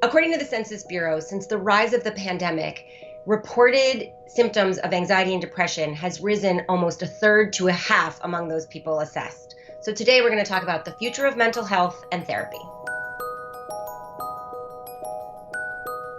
According to the Census Bureau, since the rise of the pandemic, reported symptoms of anxiety and depression has risen almost a third to a half among those people assessed. So today we're going to talk about the future of mental health and therapy.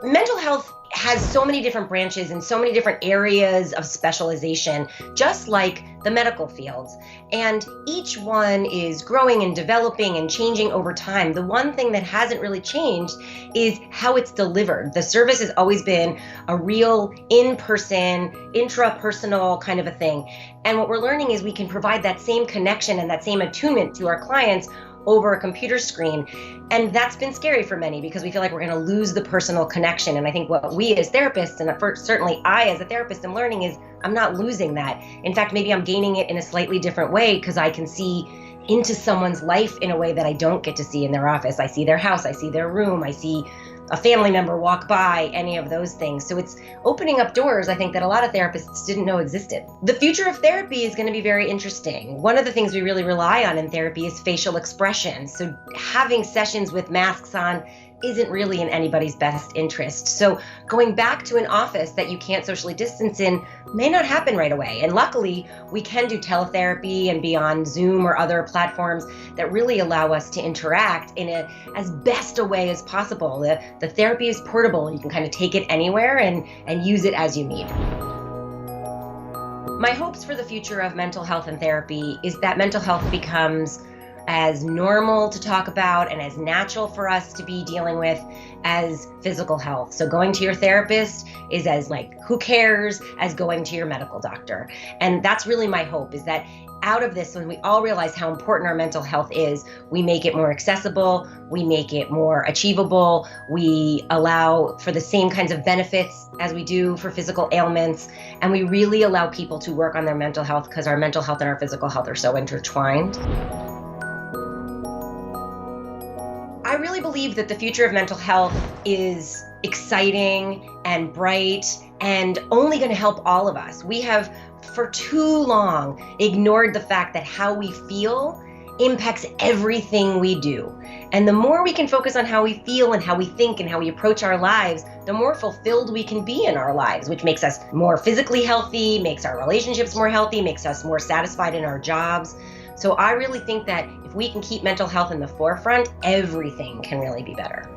Mental health has so many different branches and so many different areas of specialization, just like the medical fields. And each one is growing and developing and changing over time. The one thing that hasn't really changed is how it's delivered. The service has always been a real in-person, intrapersonal kind of a thing. And what we're learning is we can provide that same connection and that same attunement to our clients over a computer screen. And that's been scary for many because we feel like we're going to lose the personal connection. And I think what we as therapists, and certainly I as a therapist am learning, is I'm not losing that. In fact, maybe I'm gaining it in a slightly different way because I can see into someone's life in a way that I don't get to see in their office. I see their house, I see their room, I see a family member walk by, any of those things. So it's opening up doors, I think, that a lot of therapists didn't know existed. The future of therapy is going to be very interesting. One of the things we really rely on in therapy is facial expression. So having sessions with masks on isn't really in anybody's best interest. So going back to an office that you can't socially distance in may not happen right away. And luckily, we can do teletherapy and be on Zoom or other platforms that really allow us to interact in as best a way as possible. The therapy is portable. You can kind of take it anywhere and use it as you need. My hopes for the future of mental health and therapy is that mental health becomes as normal to talk about and as natural for us to be dealing with as physical health. So going to your therapist is as who cares as going to your medical doctor. And that's really my hope, is that out of this, when we all realize how important our mental health is, we make it more accessible, we make it more achievable, we allow for the same kinds of benefits as we do for physical ailments, and we really allow people to work on their mental health because our mental health and our physical health are so intertwined. I really believe that the future of mental health is exciting and bright and only going to help all of us. We have for too long ignored the fact that how we feel impacts everything we do. And the more we can focus on how we feel and how we think and how we approach our lives, the more fulfilled we can be in our lives, which makes us more physically healthy, makes our relationships more healthy, makes us more satisfied in our jobs. So I really think that if we can keep mental health in the forefront, everything can really be better.